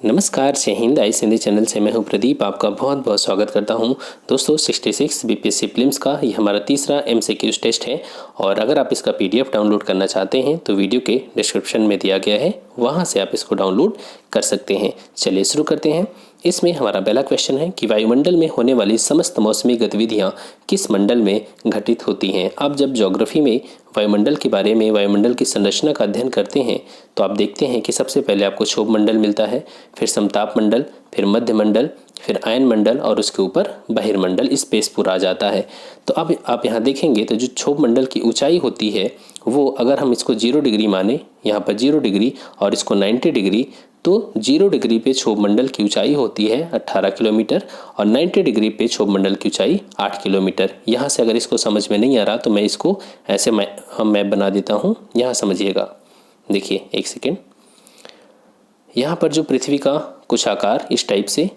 नमस्कार, जय हिंद। आई हिंदी चैनल से मैं हूं प्रदीप, आपका बहुत बहुत स्वागत करता हूं। दोस्तों 66 बीपीएससी प्रीलिम्स का ये हमारा तीसरा एमसीक्यूज टेस्ट है और अगर आप इसका पीडीएफ डाउनलोड करना चाहते हैं तो वीडियो के डिस्क्रिप्शन में दिया गया है, वहां से आप इसको डाउनलोड कर सकते हैं। चलिए शुरू करते हैं। इसमें हमारा पहला क्वेश्चन है कि वायुमंडल में होने वाली समस्त मौसमी गतिविधियां किस मंडल में घटित होती हैं। आप जब ज्योग्राफी में वायुमंडल के बारे में, वायुमंडल की संरचना का अध्ययन करते हैं तो आप देखते हैं कि सबसे पहले आपको क्षोभ मंडल मिलता है, फिर समताप मंडल, फिर मध्य मंडल, फिर आयन मंडल और उसके ऊपर बहिर्मंडल, स्पेस पूरा आ जाता है। तो अब आप यहाँ देखेंगे तो जो क्षोभ मंडल की ऊंचाई होती है वो, अगर हम इसको 0 डिग्री माने, यहाँ पर 0 डिग्री और इसको 90 डिग्री, तो 0 डिग्री पे क्षोभ मंडल की ऊंचाई होती है 18 किलोमीटर और 90 डिग्री पे क्षोभ मंडल की ऊंचाई 8 किलोमीटर। यहाँ से अगर इसको समझ में नहीं आ रहा तो मैं इसको ऐसे मैप बना देता हूँ, यहाँ समझिएगा। देखिए एक सेकेंड, यहाँ पर जो पृथ्वी का कुछ आकार इस टाइप से,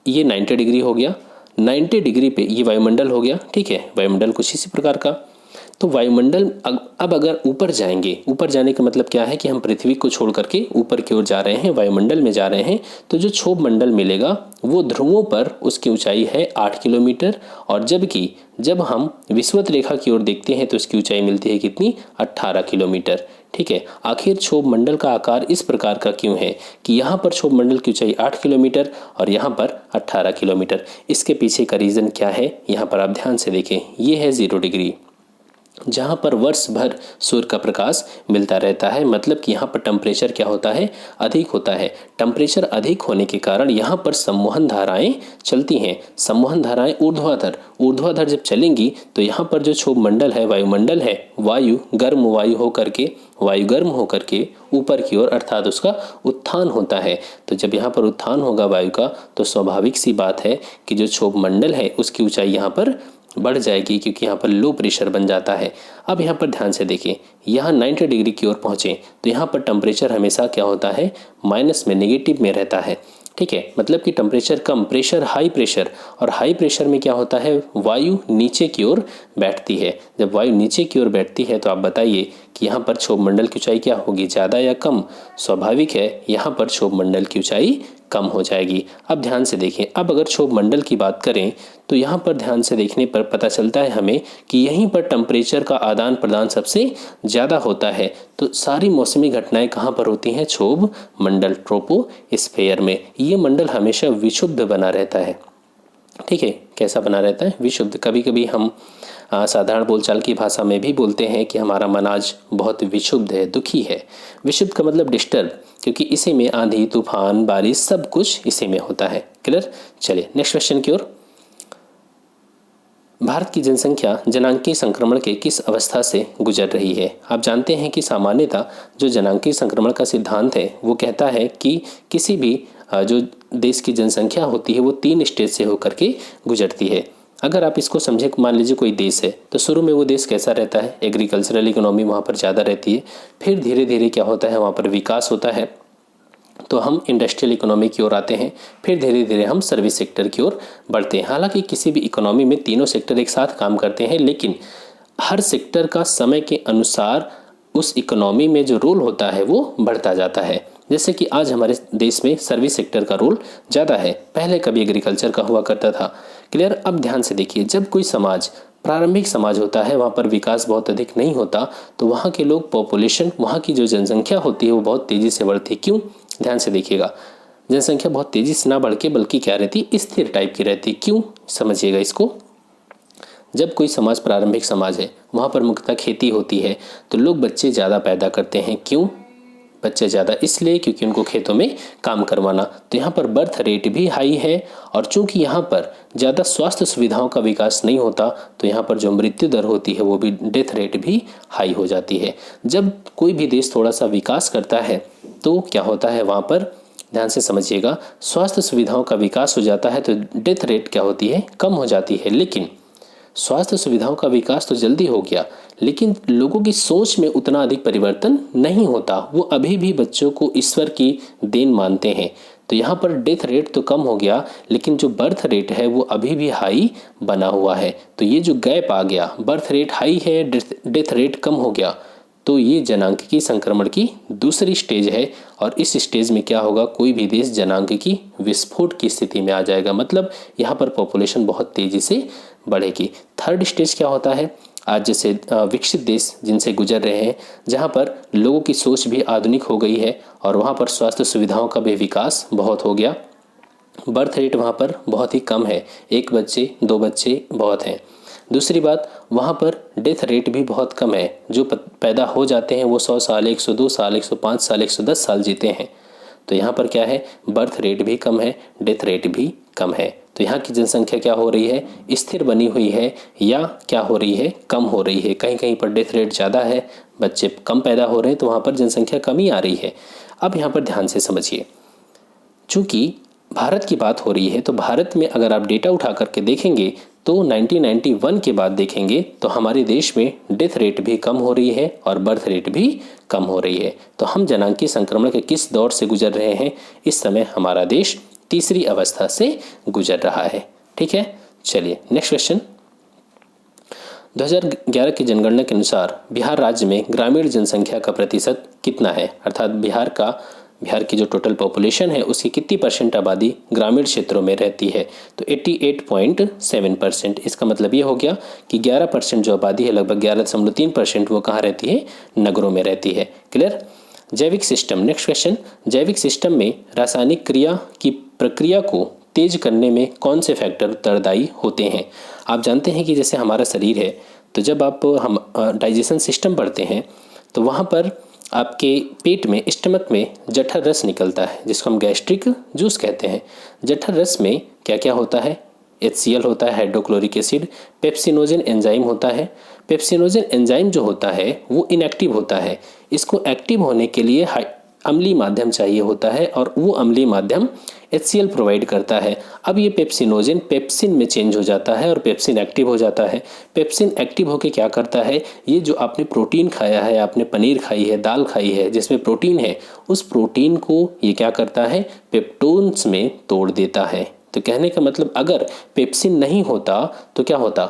ये 90 डिग्री हो गया। 90 डिग्री पे ये वायुमंडल हो गया, ठीक है। वायुमंडल कुछ इसी प्रकार का। तो वायुमंडल अब अगर ऊपर जाएंगे, ऊपर जाने का मतलब क्या है कि हम पृथ्वी को छोड़ करके ऊपर की ओर जा रहे हैं, वायुमंडल में जा रहे हैं, तो जो क्षोभ मंडल मिलेगा वो ध्रुवों पर उसकी ऊंचाई है 8 किलोमीटर और जबकि जब हम विषुवत रेखा की ओर देखते हैं तो उसकी ऊंचाई मिलती है कितनी, 18 किलोमीटर, ठीक है। आखिर क्षोभ मंडल का आकार इस प्रकार का क्यों है कि यहाँ पर क्षोभ मंडल की ऊंचाई 8 किलोमीटर और यहाँ पर 18 किलोमीटर। इसके पीछे का रीज़न क्या है, यहाँ पर आप ध्यान से देखें। ये है 0 डिग्री, जहाँ पर वर्ष भर सूर्य का प्रकाश मिलता रहता है, मतलब कि यहाँ पर टेम्परेचर क्या होता है, अधिक होता है। टेम्परेचर अधिक होने के कारण यहाँ पर सम्मोहन धाराएं चलती हैं। सम्मोहन धाराएं ऊर्ध्वाधर जब चलेंगी तो यहाँ पर जो क्षोभ मंडल है, वायुमंडल है, वायु गर्म होकर के ऊपर की ओर, अर्थात उसका उत्थान होता है। तो जब यहाँ पर उत्थान होगा वायु का तो स्वाभाविक सी बात है कि जो क्षोभ मंडल है उसकी ऊंचाई यहाँ पर बढ़ जाएगी, क्योंकि यहाँ पर लो प्रेशर बन जाता है। अब यहाँ पर ध्यान से देखें, यहाँ 90 डिग्री की ओर पहुँचे तो यहाँ पर टेम्परेचर हमेशा क्या होता है, माइनस में, नेगेटिव में रहता है, ठीक है। मतलब कि टेम्परेचर कम, प्रेशर हाई प्रेशर, और हाई प्रेशर में क्या होता है, वायु नीचे की ओर बैठती है। जब वायु नीचे की ओर बैठती है तो आप बताइए कि यहाँ पर क्षोभ मंडल की ऊंचाई क्या होगी, ज़्यादा या कम। स्वाभाविक है यहाँ पर क्षोभ मंडल की ऊंचाई कम हो जाएगी। अब ध्यान से देखें, अब अगर क्षोभ मंडल की बात करें तो यहाँ पर ध्यान से देखने पर पता चलता है हमें कि यहीं पर टेम्परेचर का आदान प्रदान सबसे ज़्यादा होता है। तो सारी मौसमी घटनाएं कहाँ पर होती हैं, क्षोभ मंडल, ट्रोपोस्फेयर में। ये मंडल हमेशा विक्षुब्ध बना रहता है, ठीक है। कैसा बना रहता है, विक्षुब्ध। कभी कभी हम साधारण बोलचाल की भाषा में भी बोलते हैं कि हमारा मन आज बहुत विक्षुब्ध है, दुखी है। विक्षुब्ध का मतलब डिस्टर्ब, क्योंकि इसी में आंधी तूफान बारिश सब कुछ इसी में होता है। क्लियर। चलिए नेक्स्ट क्वेश्चन की ओर। भारत की जनसंख्या जनांकीय संक्रमण के किस अवस्था से गुजर रही है। आप जानते हैं कि सामान्यतः जो जनांकीय संक्रमण का सिद्धांत है वो कहता है कि किसी भी जो देश की जनसंख्या होती है वो 3 स्टेज से होकर के गुजरती है। अगर आप इसको समझे, मान लीजिए कोई देश है तो शुरू में वो देश कैसा रहता है, एग्रीकल्चरल इकोनॉमी वहाँ पर ज़्यादा रहती है। फिर धीरे धीरे क्या होता है, वहाँ पर विकास होता है तो हम इंडस्ट्रियल इकोनॉमी की ओर आते हैं। फिर धीरे धीरे हम सर्विस सेक्टर की ओर बढ़ते हैं। हालांकि किसी भी इकोनॉमी में तीनों सेक्टर एक साथ काम करते हैं, लेकिन हर सेक्टर का समय के अनुसार उस इकोनॉमी में जो रोल होता है वो बढ़ता जाता है। जैसे कि आज हमारे देश में सर्विस सेक्टर का रोल ज़्यादा है, पहले कभी एग्रीकल्चर का हुआ करता था। क्लियर। अब ध्यान से देखिए, जब कोई समाज, प्रारंभिक समाज होता है, वहाँ पर विकास बहुत अधिक नहीं होता, तो वहाँ के लोग, पॉपुलेशन, वहाँ की जो जनसंख्या होती है वो बहुत तेज़ी से बढ़ती है। क्यों, ध्यान से देखिएगा। जनसंख्या बहुत तेज़ी से ना बढ़ के बल्कि क्या रहती, स्थिर टाइप की रहती। क्यों, समझिएगा इसको। जब कोई समाज प्रारंभिक समाज है, वहाँ पर मुख्यतः खेती होती है, तो लोग बच्चे ज़्यादा पैदा करते हैं। क्यों, बच्चे ज़्यादा इसलिए क्योंकि उनको खेतों में काम करवाना। तो यहाँ पर बर्थ रेट भी हाई है, और चूंकि यहाँ पर ज़्यादा स्वास्थ्य सुविधाओं का विकास नहीं होता तो यहाँ पर जो मृत्यु दर होती है वो भी, डेथ रेट भी हाई हो जाती है। जब कोई भी देश थोड़ा सा विकास करता है तो क्या होता है, वहाँ पर ध्यान से समझिएगा, स्वास्थ्य सुविधाओं का विकास हो जाता है तो डेथ रेट क्या होती है, कम हो जाती है। लेकिन स्वास्थ्य सुविधाओं का विकास तो जल्दी हो गया, लेकिन लोगों की सोच में उतना अधिक परिवर्तन नहीं होता। वो अभी भी बच्चों को ईश्वर की देन मानते हैं। तो यहाँ पर डेथ रेट तो कम हो गया, लेकिन जो बर्थ रेट है वो अभी भी हाई बना हुआ है। तो ये जो गैप आ गया, बर्थ रेट हाई है, डेथ रेट कम हो गया, तो ये जनांकिकी संक्रमण की दूसरी स्टेज है और इस स्टेज में क्या होगा, कोई भी देश जनांकिकी विस्फोट की स्थिति में आ जाएगा, मतलब यहाँ पर पॉपुलेशन बहुत तेजी से बढ़ेगी। थर्ड स्टेज क्या होता है, आज जैसे विकसित देश जिनसे गुजर रहे हैं, जहाँ पर लोगों की सोच भी आधुनिक हो गई है और वहाँ पर स्वास्थ्य सुविधाओं का भी विकास बहुत हो गया। बर्थ रेट वहाँ पर बहुत ही कम है, 1 बच्चे 2 बच्चे बहुत हैं। दूसरी बात, वहाँ पर डेथ रेट भी बहुत कम है, जो पैदा हो जाते हैं वो 100 साल 102 साल 105 साल 110 साल जीते हैं। तो यहाँ पर क्या है, बर्थ रेट भी कम है, डेथ रेट भी कम है। तो यहाँ की जनसंख्या क्या हो रही है, स्थिर बनी हुई है या क्या हो रही है, कम हो रही है। कहीं कहीं पर डेथ रेट ज़्यादा है, बच्चे कम पैदा हो रहे हैं, तो वहाँ पर जनसंख्या कमी आ रही है। अब यहाँ पर ध्यान से समझिए, चूँकि भारत की बात हो रही है, तो भारत में अगर आप डेटा उठा करके देखेंगे तो 1991 के बाद देखेंगे तो हमारे देश में डेथ रेट भी कम हो रही है और बर्थ रेट भी कम हो रही है। तो हम जनांकीय संक्रमण के किस दौर से गुजर रहे हैं, इस समय हमारा देश तीसरी अवस्था से गुजर रहा है। ठीक है, चलिए नेक्स्ट क्वेश्चन। 2011 की जनगणना के अनुसार बिहार राज्य में ग्रामीण जनसंख्या का प्रतिशत कितना है, अर्थात बिहार की जो टोटल पॉपुलेशन है उसकी कितनी % आबादी ग्रामीण क्षेत्रों में रहती है, तो 88.7%। इसका मतलब ये हो गया कि 11% जो आबादी है, लगभग 11.3%, वो कहाँ रहती है, नगरों में रहती है। क्लियर। जैविक सिस्टम, नेक्स्ट क्वेश्चन। जैविक सिस्टम में रासायनिक क्रिया की प्रक्रिया को तेज करने में कौन से फैक्टर उत्तरदायी होते हैं। आप जानते हैं कि जैसे हमारा शरीर है, तो जब हम डाइजेशन सिस्टम पढ़ते हैं तो वहाँ पर आपके पेट में, स्टमक में जठर रस निकलता है, जिसको हम गैस्ट्रिक जूस कहते हैं। जठर रस में क्या क्या होता है, HCl होता है, हाइड्रोक्लोरिक एसिड, पेप्सिनोजन एंजाइम होता है। पेप्सिनोजन एंजाइम जो होता है वो इनएक्टिव होता है, इसको एक्टिव होने के लिए अम्लीय माध्यम चाहिए होता है और वो अम्लीय माध्यम HCl प्रोवाइड करता है। अब ये पेप्सिनोजन पेप्सिन में चेंज हो जाता है और पेप्सिन एक्टिव हो जाता है। पेप्सिन एक्टिव होकर क्या करता है, ये जो आपने प्रोटीन खाया है, आपने पनीर खाई है, दाल खाई है जिसमें प्रोटीन है, उस प्रोटीन को ये क्या करता है, पेप्टोन्स में तोड़ देता है। तो कहने का मतलब अगर पेप्सिन नहीं होता तो क्या होता,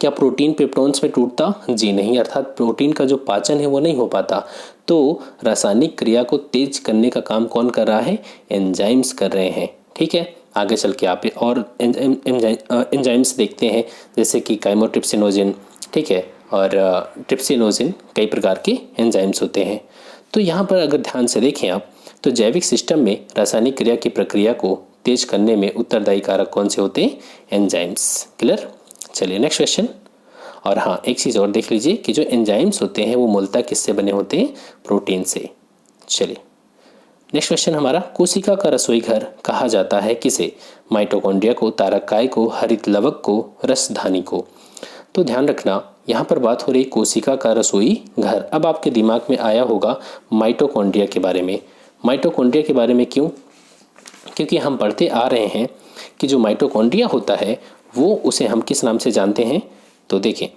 क्या प्रोटीन पेप्टोन्स में टूटता, जी नहीं, अर्थात प्रोटीन का जो पाचन है वो नहीं हो पाता। तो रासायनिक क्रिया को तेज करने का काम कौन कर रहा है, एंजाइम्स कर रहे हैं। ठीक है, आगे चल के आप और एंजाइम्स देखते हैं, जैसे कि काइमोट्रिप्सिनोजन, ठीक है, और ट्रिप्सिनोजन, कई प्रकार के एंजाइम्स होते हैं। तो यहाँ पर अगर ध्यान से देखें आप, तो जैविक सिस्टम में रासायनिक क्रिया की प्रक्रिया को तेज करने में उत्तरदायी कारक कौन से होते हैं, एंजाइम्स। क्लियर। चलिए नेक्स्ट क्वेश्चन। और हाँ, एक चीज़ और देख लीजिए कि जो एंजाइम्स होते हैं वो मूलतः किससे बने होते हैं, प्रोटीन से। चलिए नेक्स्ट क्वेश्चन हमारा, कोशिका का रसोई घर कहा जाता है किसे, माइटोकॉन्ड्रिया को, तारक को, हरित लवक को, रसधानी को। तो ध्यान रखना, यहाँ पर बात हो रही कोशिका का रसोई घर। अब आपके दिमाग में आया होगा माइटोकॉन्ड्रिया के बारे में। माइटोकॉन्ड्रिया के बारे में क्यों, क्योंकि हम पढ़ते आ रहे हैं कि जो माइटोकॉन्ड्रिया होता है वो, उसे हम किस नाम से जानते हैं, तो देखें,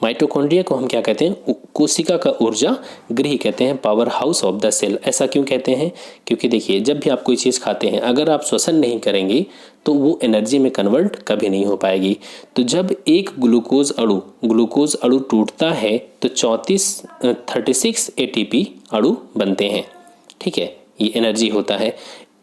माइटोकॉन्ड्रिया को हम क्या कहते हैं, कोशिका का ऊर्जा गृह कहते हैं, powerhouse of the cell. ऐसा क्यों कहते हैं, क्योंकि देखिए जब भी आप कोई चीज़ खाते हैं, अगर आप श्वसन नहीं करेंगे तो वो एनर्जी में कन्वर्ट कभी नहीं हो पाएगी। तो जब एक ग्लूकोज अणु टूटता है तो 36 ATP अणु बनते हैं। ठीक है, ये एनर्जी होता है।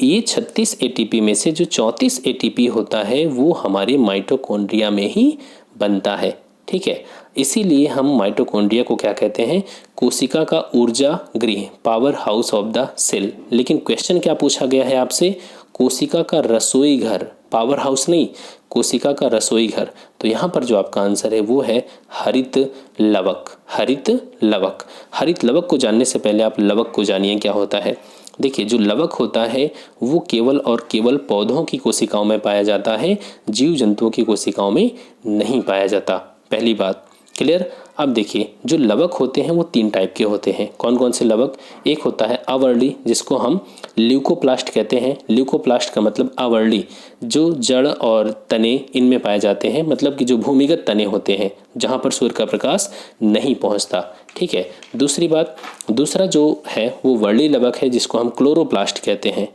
ये 36 ATP में से जो 34 ATP होता है वो हमारे माइटोकॉन्ड्रिया में ही बनता है। ठीक है, इसीलिए हम माइटोकॉन्ड्रिया को क्या कहते हैं, कोशिका का ऊर्जा गृह, powerhouse of the cell. लेकिन क्वेश्चन क्या पूछा गया है आपसे, कोशिका का रसोई घर, पावर हाउस नहीं, कोशिका का रसोई घर। तो यहाँ पर जो आपका आंसर है वो है हरित लवक। हरित लवक। हरित लवक को जानने से पहले आप लवक को जानिए क्या होता है। देखिए, जो लवक होता है वो केवल और केवल पौधों की कोशिकाओं में पाया जाता है, जीव जंतुओं की कोशिकाओं में नहीं पाया जाता। पहली बात क्लियर। अब देखिए, जो लवक होते हैं वो 3 टाइप के होते हैं। कौन कौन से लवक, एक होता है अवर्ली, जिसको हम ल्यूकोप्लास्ट कहते हैं। ल्यूकोप्लास्ट का मतलब अवर्ली, जो जड़ और तने इनमें पाए जाते हैं, मतलब कि जो भूमिगत तने होते हैं जहाँ पर सूर्य का प्रकाश नहीं पहुँचता। ठीक है। दूसरी बात, दूसरा जो है वो वर्ली लवक है, जिसको हम क्लोरोप्लास्ट कहते हैं।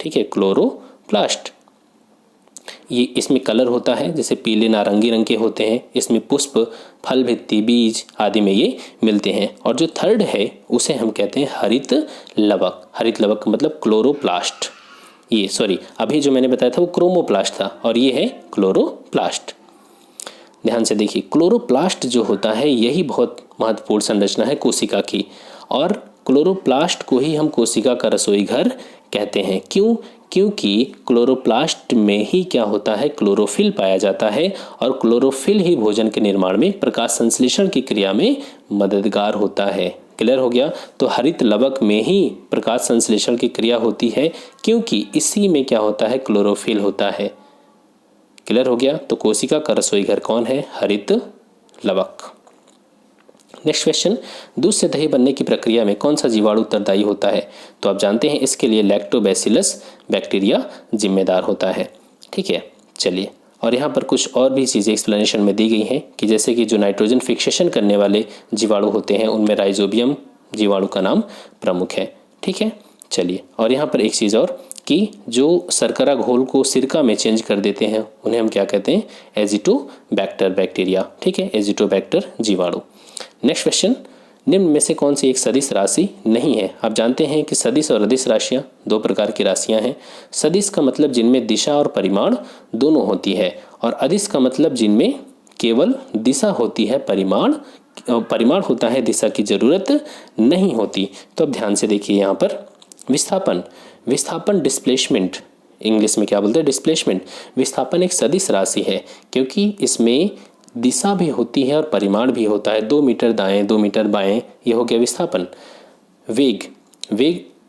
ठीक है, क्लोरोप्लास्ट। ये इसमें कलर होता है, जैसे पीले नारंगी रंग के होते हैं। इसमें पुष्प, फल, भित्ति, बीज आदि में ये मिलते हैं। और जो थर्ड है उसे हम कहते हैं हरित लवक। हरित लवक का मतलब क्लोरोप्लास्ट। ये सॉरी, अभी जो मैंने बताया था वो क्रोमोप्लास्ट था और ये है क्लोरोप्लास्ट। ध्यान से देखिए, क्लोरोप्लास्ट जो होता है यही बहुत महत्वपूर्ण संरचना है कोशिका की, और क्लोरोप्लास्ट को ही हम कोशिका का रसोई घर कहते हैं। क्यों? क्योंकि क्लोरोप्लास्ट में ही क्या होता है, क्लोरोफिल पाया जाता है, और क्लोरोफिल ही भोजन के निर्माण में, प्रकाश संश्लेषण की क्रिया में मददगार होता है। क्लियर हो गया? तो हरित लवक में ही प्रकाश संश्लेषण की क्रिया होती है, क्योंकि इसी में क्या होता है, क्लोरोफिल होता है। क्लियर हो गया? तो कोशिका का रसोई घर कौन है? हरित लवक। नेक्स्ट क्वेश्चन, दूध से दही बनने की प्रक्रिया में कौन सा जीवाणु उत्तरदायी होता है? तो आप जानते हैं इसके लिए लैक्टोबैसिलस बैक्टीरिया जिम्मेदार होता है। ठीक है, चलिए, और यहाँ पर कुछ और भी चीज़ें एक्सप्लेनेशन में दी गई हैं कि जैसे कि जो नाइट्रोजन फिक्सेशन करने वाले जीवाणु होते हैं उनमें राइजोबियम जीवाणु का नाम प्रमुख है। ठीक है, चलिए, और यहाँ पर एक चीज़ और कि जो शर्करा घोल को सिरका में चेंज कर देते हैं उन्हें हम क्या कहते हैं? Azotobacter bacteria. ठीक है, एजिटोबैक्टर जीवाणु। नेक्स्ट क्वेश्चन, निम्न में से कौन सी एक सदिश राशि नहीं है? आप जानते हैं कि सदिश और अदिश राशियां दो प्रकार की राशियां हैं। सदिश का मतलब जिनमें दिशा और परिमाण दोनों होती है, और अदिश का मतलब जिनमें केवल दिशा होती है, परिमाण होता है, दिशा की जरूरत नहीं होती। तो अब ध्यान से देखिए, यहाँ पर विस्थापन डिस्प्लेसमेंट, इंग्लिश में क्या बोलते हैं? डिस्प्लेसमेंट। विस्थापन एक सदिश राशि है क्योंकि इसमें दिशा भी होती है और परिमाण भी होता है। 2 मीटर दाएं, 2 मीटर बाएं, ये हो गया विस्थापन। वेग,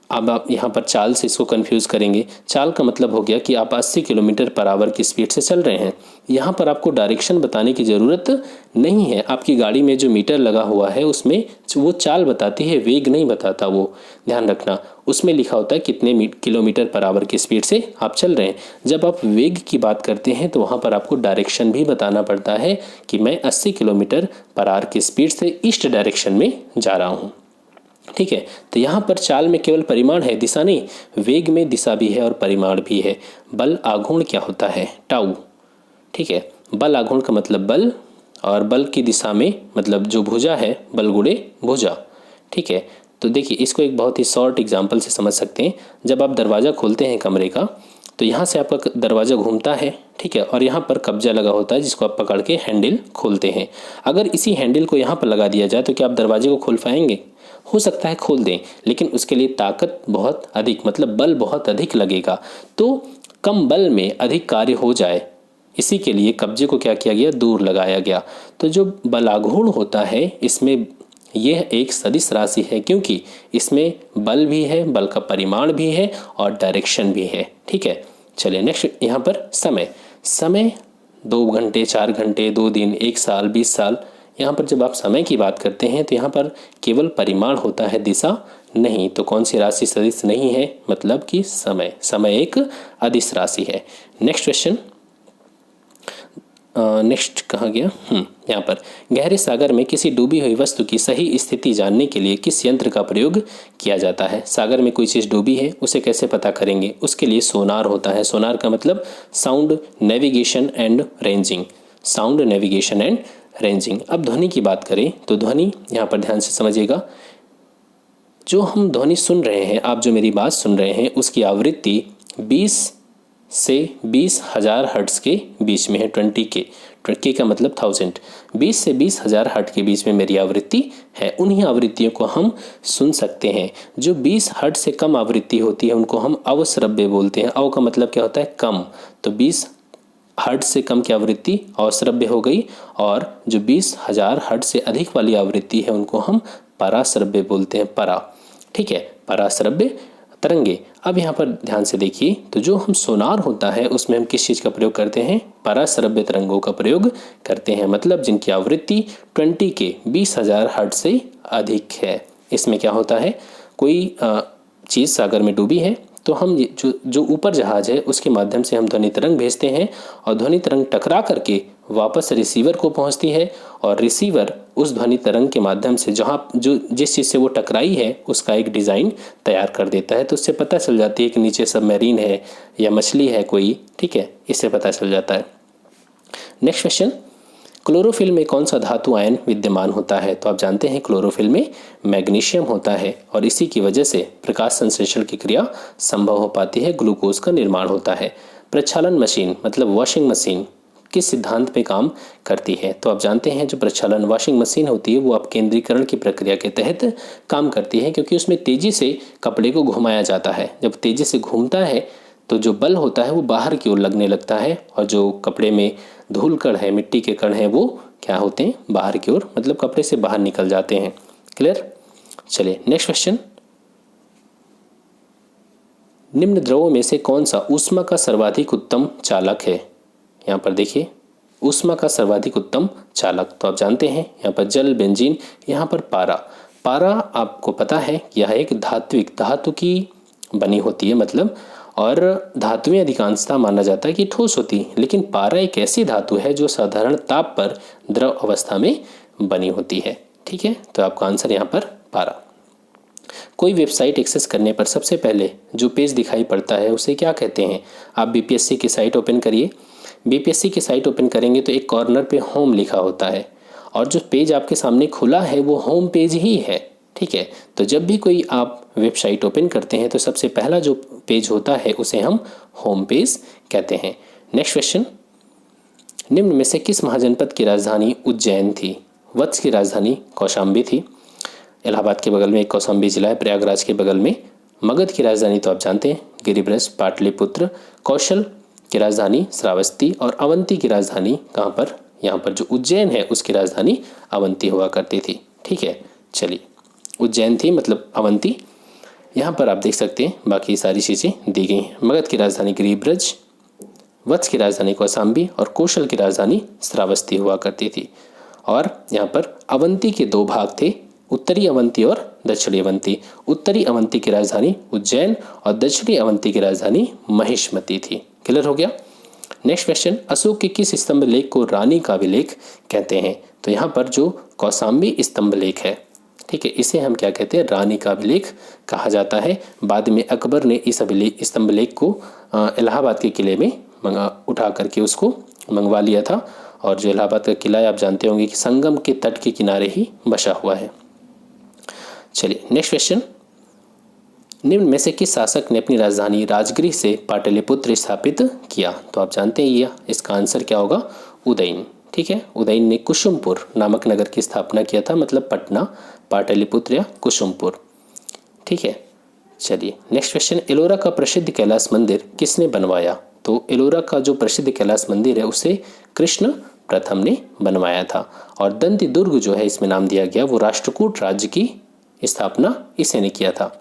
अब आप यहाँ पर चाल से इसको कंफ्यूज करेंगे। चाल का मतलब हो गया कि आप 80 किलोमीटर पर आवर की स्पीड से चल रहे हैं। यहाँ पर आपको डायरेक्शन बताने की ज़रूरत नहीं है। आपकी गाड़ी में जो मीटर लगा हुआ है उसमें वो चाल बताती है, वेग नहीं बताता। वो ध्यान रखना, उसमें लिखा होता है कितने किलोमीटर पर आवर की स्पीड से आप चल रहे हैं। जब आप वेग की बात करते हैं तो वहाँ पर आपको डायरेक्शन भी बताना पड़ता है कि मैं 80 किलोमीटर पर आवर की स्पीड से ईस्ट डायरेक्शन में जा रहा हूँ। ठीक है, तो यहाँ पर चाल में केवल परिमाण है, दिशा नहीं। वेग में दिशा भी है और परिमाण भी है। बल आघूर्ण क्या होता है? टाउ। ठीक है, बल आघूर्ण का मतलब बल, और बल की दिशा में मतलब जो भुजा है, बल गुणे भुजा। ठीक है, तो देखिए इसको एक बहुत ही शॉर्ट एग्जांपल से समझ सकते हैं। जब आप दरवाज़ा खोलते हैं कमरे का, तो यहाँ से आपका दरवाज़ा घूमता है। ठीक है, और यहाँ पर कब्जा लगा होता है जिसको आप पकड़ के हैंडल खोलते हैं। अगर इसी हैंडल को यहाँ पर लगा दिया जाए तो क्या आप दरवाजे को खोल पाएंगे? हो सकता है खोल दें, लेकिन उसके लिए ताकत बहुत अधिक, मतलब बल बहुत अधिक लगेगा। तो कम बल में अधिक कार्य हो जाए, इसी के लिए कब्जे को क्या किया गया? दूर लगाया गया। तो जो बलाघूर्ण होता है इसमें यह एक सदिश राशि है क्योंकि इसमें बल भी है, बल का परिमाण भी है और डायरेक्शन भी है। ठीक है, चलिए नेक्स्ट, यहाँ पर समय 2 घंटे, 4 घंटे, 2 दिन, 1 साल, 20 साल। यहाँ पर जब आप समय की बात करते हैं तो यहाँ पर केवल परिमाण होता है, दिशा नहीं। तो कौन सी राशि सदिश नहीं है? मतलब कि समय एक अदिश राशि है। नेक्स्ट क्वेश्चन, नेक्स्ट कहाँ गया? यहाँ पर, गहरे सागर में किसी डूबी हुई वस्तु की सही स्थिति जानने के लिए किस यंत्र का प्रयोग किया जाता है? सागर में कोई चीज़ डूबी है, उसे कैसे पता करेंगे? उसके लिए सोनार होता है। सोनार का मतलब sound navigation and ranging. Sound navigation and ranging. अब ध्वनि की बात करें तो ध्वनि, यहाँ पर ध्यान से समझिएगा, जो हम ध्वनि सुन रहे हैं, आप जो मेरी बात सुन रहे हैं, उसकी आवृत्ति 20 से 20,000 हर्ट्ज के बीच में है। 20K का मतलब 1000। 20 से 20,000 हर्ट्ज के बीच में मेरी आवृत्ति है। उन्हीं आवृत्तियों को हम सुन सकते हैं। जो 20 हर्ट्ज से कम आवृत्ति होती है उनको हम अवश्रव्य बोलते हैं। अव का मतलब क्या होता है? कम। तो 20 हर्ट्ज से कम की आवृत्ति अवश्रव्य हो गई, और जो 20,000 हर्ट्ज से अधिक वाली आवृत्ति है उनको हम पराश्रव्य बोलते हैं। परा, ठीक है, पराश्रव्य तरंगे। अब यहाँ पर ध्यान से देखिए, तो जो हम सोनार होता है उसमें हम किस चीज़ का प्रयोग करते हैं? पराश्रव्य तरंगों का प्रयोग करते हैं, मतलब जिनकी आवृत्ति 20K 20,000 हर्ट्ज से अधिक है। इसमें क्या होता है, कोई चीज़ सागर में डूबी है तो हम जो ऊपर जहाज है उसके माध्यम से हम ध्वनि तरंग भेजते हैं, और ध्वनि तरंग टकरा करके वापस रिसीवर को पहुंचती है और रिसीवर उस ध्वनि तरंग के माध्यम से जिस चीज़ से वो टकराई है उसका एक डिज़ाइन तैयार कर देता है। तो उससे पता चल जाती है कि नीचे सबमरीन है या मछली है कोई, ठीक है, इससे पता चल जाता है। नेक्स्ट क्वेश्चन, क्लोरोफिल में कौन सा धातु आयन विद्यमान होता है? तो आप जानते हैं क्लोरोफिल में मैग्नीशियम होता है और इसी की वजह से प्रकाश संश्लेषण की क्रिया संभव हो पाती है, ग्लूकोज का निर्माण होता है। प्रक्षालन मशीन मतलब वॉशिंग मशीन किस सिद्धांत पे काम करती है? तो आप जानते हैं जो प्रक्षालन वॉशिंग मशीन होती है वो अब केंद्रीकरण की प्रक्रिया के तहत काम करती है, क्योंकि उसमें तेजी से कपड़े को घुमाया जाता है। जब तेजी से घूमता है तो जो बल होता है वो बाहर की ओर लगने लगता है और जो कपड़े में धूल कण है, मिट्टी के कण हैं, वो क्या होते हैं? बाहर की ओर, मतलब कपड़े से बाहर निकल जाते हैं। क्लियर? चलिए नेक्स्ट क्वेश्चन, निम्न द्रवों में से कौन सा ऊष्मा का सर्वाधिक उत्तम चालक है? यहाँ पर देखिए, ऊष्मा का सर्वाधिक उत्तम चालक, तो आप जानते हैं यहाँ पर जल, बेंजीन, यहाँ पर पारा। पारा आपको पता है यह एक धातु की बनी होती है, मतलब, और धातुएं अधिकांशतः माना जाता है कि ठोस होती है, लेकिन पारा एक ऐसी धातु है जो साधारण ताप पर द्रव अवस्था में बनी होती है। ठीक है, तो आपका आंसर यहाँ पर पारा। कोई वेबसाइट एक्सेस करने पर सबसे पहले जो पेज दिखाई पड़ता है उसे क्या कहते हैं? आप बीपीएससी की साइट ओपन करिए। बीपीएससी की साइट ओपन करेंगे तो एक कॉर्नर पे होम लिखा होता है और जो पेज आपके सामने खुला है वो होम पेज ही है। ठीक है, तो जब भी कोई आप वेबसाइट ओपन करते हैं तो सबसे पहला जो पेज होता है उसे हम होम पेज कहते हैं। नेक्स्ट क्वेश्चन, निम्न में से किस महाजनपद की राजधानी उज्जैन थी? वत्स की राजधानी कौशाम्बी थी। इलाहाबाद के बगल में एक कौशाम्बी जिला है, प्रयागराज के बगल में। मगध की राजधानी तो आप जानते हैं गिरिब्रज, पाटलिपुत्र। कौशल की राजधानी श्रावस्ती और अवंती की राजधानी कहाँ पर? यहाँ पर जो उज्जैन है उसकी राजधानी अवंती हुआ करती थी। ठीक है, चलिए, उज्जैन थी मतलब अवंती। यहाँ पर आप देख सकते हैं बाकी सारी चीज़ें दी गई हैं। मगध की राजधानी गिरिब्रज, वत्स की राजधानी कौशाम्बी और कौशल की राजधानी श्रावस्ती हुआ करती थी। और यहाँ पर अवंती के दो भाग थे, उत्तरी अवंती और दक्षिणी अवंती। उत्तरी अवंती की राजधानी उज्जैन और दक्षिणी अवंती की राजधानी महिष्मती थी। क्लियर हो गया? नेक्स्ट क्वेश्चन, अशोक के किस स्तंभ लेख को रानी का अभिलेख कहते हैं? तो यहाँ पर जो कौशाम्बी स्तंभ लेख है, ठीक है, इसे हम क्या कहते हैं? रानी का अभिलेख कहा जाता है। बाद में अकबर ने इस स्तंभ लेख को इलाहाबाद के किले में उठा करके उसको मंगवा लिया था और जो इलाहाबाद का किला है आप जानते होंगे कि संगम के तट के किनारे ही बसा हुआ है। चलिए नेक्स्ट क्वेश्चन, निम्न में से किस शासक ने अपनी राजधानी राजगृह से पाटलिपुत्र स्थापित किया? तो आप जानते हैं ये इसका आंसर क्या होगा? उदयन। ठीक है, उदयन ने कुसुमपुर नामक नगर की स्थापना किया था, मतलब पटना, पाटलिपुत्र या कुसुमपुर। ठीक है, चलिए नेक्स्ट क्वेश्चन, एलोरा का प्रसिद्ध कैलाश मंदिर किसने बनवाया? तो एलोरा का जो प्रसिद्ध कैलाश मंदिर है उसे कृष्ण प्रथम ने बनवाया था। और दंती दुर्ग जो है इसमें नाम दिया गया, वो राष्ट्रकूट राज्य की स्थापना इसे ने किया था।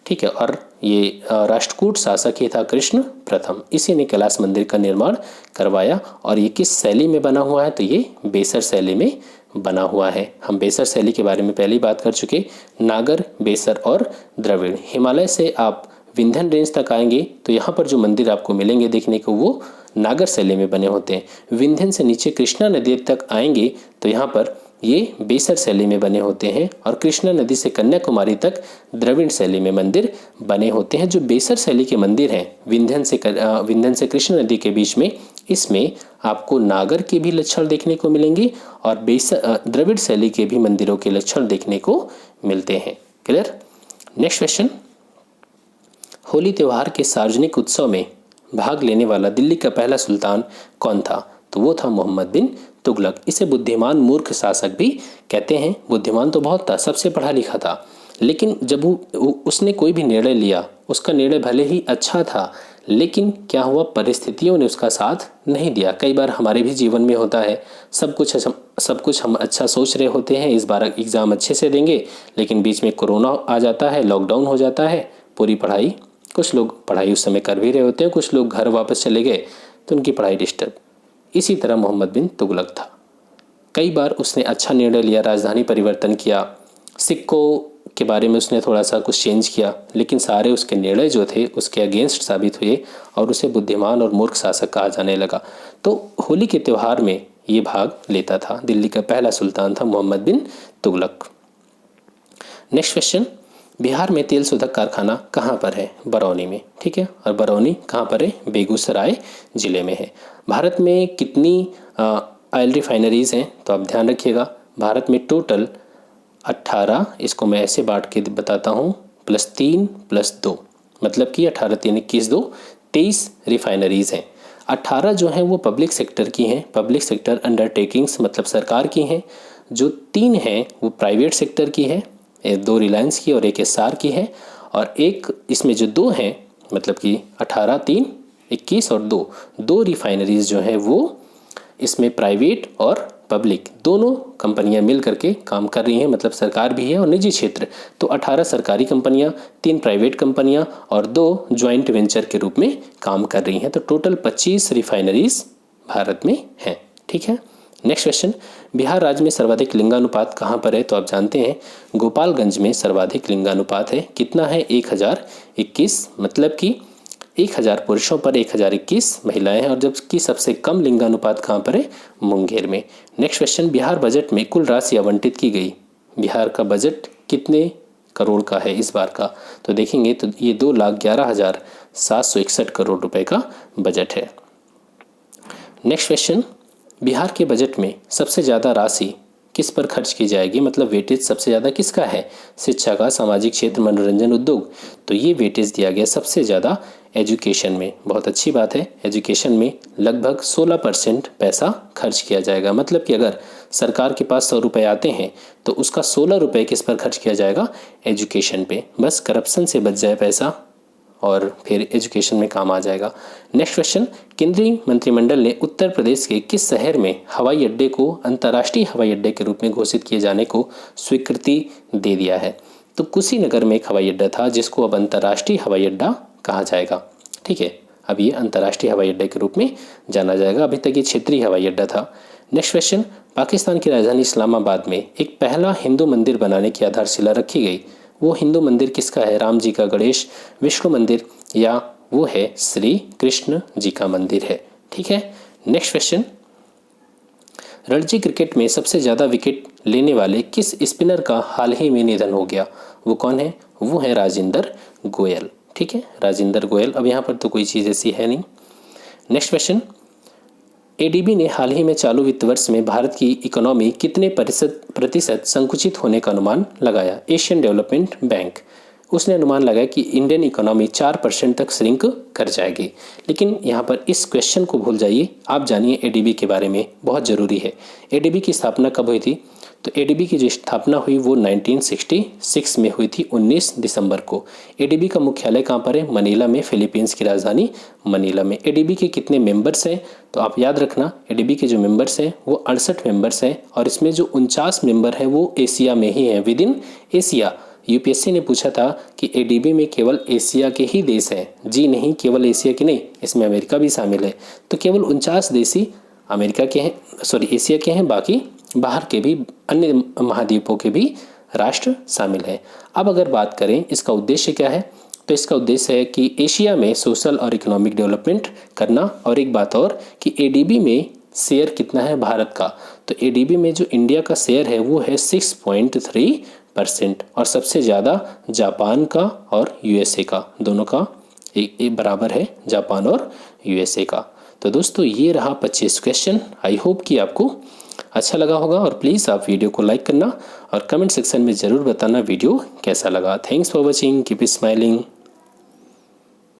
ठीक है, और ये राष्ट्रकूट शासक ही था कृष्ण प्रथम, इसी ने कैलाश मंदिर का निर्माण करवाया। और ये किस शैली में बना हुआ है? तो ये बेसर शैली में बना हुआ है। हम बेसर शैली के बारे में पहले ही बात कर चुके, नागर, बेसर और द्रविड़। हिमालय से आप विंध्य रेंज तक आएंगे तो यहाँ पर जो मंदिर आपको मिलेंगे देखने को वो नागर शैली में बने होते हैं। विंध्य से नीचे कृष्णा नदी तक आएंगे तो यहाँ पर ये बेसर शैली में बने होते हैं और कृष्णा नदी से कन्याकुमारी तक द्रविड़ शैली में मंदिर बने होते हैं। जो बेसर शैली के मंदिर हैं विंध्य से कृष्णा नदी के बीच में, इसमें आपको नागर के भी लक्षण देखने को मिलेंगे और द्रविड़ शैली के भी मंदिरों के लक्षण देखने को मिलते हैं। क्लियर? नेक्स्ट क्वेश्चन, होली त्योहार के सार्वजनिक उत्सव में भाग लेने वाला दिल्ली का पहला सुल्तान कौन था? तो वो था मोहम्मद बिन तुगलक। इसे बुद्धिमान मूर्ख शासक भी कहते हैं। बुद्धिमान तो बहुत था, सबसे पढ़ा लिखा था, लेकिन जब उसने कोई भी निर्णय लिया, उसका निर्णय भले ही अच्छा था, लेकिन क्या हुआ, परिस्थितियों ने उसका साथ नहीं दिया। कई बार हमारे भी जीवन में होता है, सब कुछ हम अच्छा सोच रहे होते हैं, इस बार एग्ज़ाम अच्छे से देंगे, लेकिन बीच में कोरोना आ जाता है, लॉकडाउन हो जाता है, पूरी पढ़ाई, कुछ लोग पढ़ाई उस समय कर भी रहे होते हैं, कुछ लोग घर वापस चले गए तो उनकी पढ़ाई डिस्टर्ब। इसी तरह मोहम्मद बिन तुगलक था। कई बार उसने अच्छा निर्णय लिया, राजधानी परिवर्तन किया, सिक्कों के बारे में उसने थोड़ा सा कुछ चेंज किया, लेकिन सारे उसके निर्णय जो थे उसके अगेंस्ट साबित हुए और उसे बुद्धिमान और मूर्ख शासक कहा जाने लगा। तो होली के त्यौहार में ये भाग लेता था। दिल्ली का पहला सुल्तान था मोहम्मद बिन तुगलक। नेक्स्ट क्वेश्चन, बिहार में तेल शोधक कारखाना कहाँ पर है? बरौनी में। ठीक है, और बरौनी कहाँ पर है? बेगूसराय जिले में है। भारत में कितनी ऑयल रिफाइनरीज हैं? तो आप ध्यान रखिएगा, भारत में टोटल 18, इसको मैं ऐसे बांट के बताता हूँ, +3 + 2, मतलब कि 18 3 21 2 23 रिफाइनरीज हैं। 18 जो हैं वो पब्लिक सेक्टर की हैं, पब्लिक सेक्टर अंडरटेकिंग्स मतलब सरकार की हैं। जो 3 हैं वो प्राइवेट सेक्टर की है, 2 रिलायंस की और 1 एस्सार की है, और एक इसमें जो 2 हैं मतलब कि 18 3 21 और 2 रिफाइनरीज जो हैं वो इसमें प्राइवेट और पब्लिक दोनों कंपनियां मिल करके काम कर रही हैं, मतलब सरकार भी है और निजी क्षेत्र। तो 18 सरकारी कंपनियां, 3 प्राइवेट कंपनियां और 2 ज्वाइंट वेंचर के रूप में काम कर रही हैं। तो टोटल 25 रिफाइनरीज भारत में हैं। ठीक है, नेक्स्ट क्वेश्चन, बिहार राज्य में सर्वाधिक लिंगानुपात कहाँ पर है? तो आप जानते हैं गोपालगंज में सर्वाधिक लिंगानुपात है। कितना है? 1021, मतलब कि 1000 पुरुषों पर 1021 महिलाएं हैं, और जबकि सबसे कम लिंगानुपात कहाँ पर है? मुंगेर में। नेक्स्ट क्वेश्चन, बिहार बजट में कुल राशि आवंटित की गई। बिहार का बजट कितने करोड़ का है इस बार का? तो देखेंगे तो ये 2,11,761 करोड़ रुपए का बजट है। नेक्स्ट क्वेश्चन, बिहार के बजट में सबसे ज़्यादा राशि किस पर खर्च की जाएगी? मतलब वेटेज सबसे ज़्यादा किसका है? शिक्षा का, सामाजिक क्षेत्र, मनोरंजन, उद्योग। तो ये वेटेज दिया गया सबसे ज़्यादा एजुकेशन में। बहुत अच्छी बात है, एजुकेशन में लगभग 16% पैसा खर्च किया जाएगा। मतलब कि अगर सरकार के पास 100 रुपये आते हैं तो उसका 16 रुपये किस पर खर्च किया जाएगा? एजुकेशन पे। बस करप्शन से बच जाए पैसा और फिर एजुकेशन में काम आ जाएगा। नेक्स्ट क्वेश्चन, केंद्रीय मंत्रिमंडल ने उत्तर प्रदेश के किस शहर में हवाई अड्डे को अंतर्राष्ट्रीय हवाई अड्डे के रूप में घोषित किए जाने को स्वीकृति दे दिया है? तो कुशीनगर में एक हवाई अड्डा था जिसको अब अंतर्राष्ट्रीय हवाई अड्डा कहा जाएगा। ठीक है, अब ये अंतर्राष्ट्रीय हवाई अड्डे के रूप में जाना जाएगा, अभी तक ये क्षेत्रीय हवाई अड्डा था। नेक्स्ट क्वेश्चन, पाकिस्तान की राजधानी इस्लामाबाद में एक पहला हिंदू मंदिर बनाने की आधारशिला रखी गई। वो हिंदू मंदिर किसका है? राम जी का, गणेश, विष्णु मंदिर, या वो है श्री कृष्ण जी का मंदिर है। ठीक है, नेक्स्ट क्वेश्चन, रणजी क्रिकेट में सबसे ज़्यादा विकेट लेने वाले किस स्पिनर का हाल ही में निधन हो गया? वो कौन है? वो है राजेंद्र गोयल। ठीक है, राजेंद्र गोयल। अब यहाँ पर तो कोई चीज़ ऐसी है नहीं। नेक्स्ट क्वेश्चन, एडीबी ने हाल ही में चालू वित्त वर्ष में भारत की इकोनॉमी कितने प्रतिशत संकुचित होने का अनुमान लगाया? एशियन डेवलपमेंट बैंक, उसने अनुमान लगाया कि इंडियन इकोनॉमी 4% तक श्रिंक कर जाएगी। लेकिन यहाँ पर इस क्वेश्चन को भूल जाइए, आप जानिए एडीबी के बारे में, बहुत ज़रूरी है। एडीबी की स्थापना कब हुई थी? तो एडीबी की जो स्थापना हुई वो 1966 में हुई थी, 19 दिसंबर को। एडीबी का मुख्यालय कहाँ पर है? मनीला में, फिलीपींस की राजधानी मनीला में। एडीबी के कितने मेंबर्स हैं? तो आप याद रखना, एडीबी के जो मेंबर्स हैं वो 68 मेंबर्स हैं, और इसमें जो 49 मेंबर हैं वो एशिया में ही हैं, विद इन एशिया। यूपीएससी ने पूछा था कि एडीबी में केवल एशिया के ही देश हैं। जी नहीं, केवल एशिया के नहीं, इसमें अमेरिका भी शामिल है। तो केवल 49 देश ही अमेरिका के हैं, सॉरी एशिया के हैं, बाकी बाहर के भी अन्य महाद्वीपों के भी राष्ट्र शामिल हैं। अब अगर बात करें इसका उद्देश्य क्या है, तो इसका उद्देश्य है कि एशिया में सोशल और इकोनॉमिक डेवलपमेंट करना। और एक बात और कि एडीबी में शेयर कितना है भारत का? तो एडीबी में जो इंडिया का शेयर है वो है 6.3%, और सबसे ज़्यादा जापान का और यूएसए का, दोनों का एक बराबर है, जापान और यूएसए का। तो दोस्तों ये रहा 25 क्वेश्चन। आई होप कि आपको अच्छा लगा होगा, और प्लीज़ आप वीडियो को लाइक करना और कमेंट सेक्शन में ज़रूर बताना वीडियो कैसा लगा। Thanks for watching, keep smiling.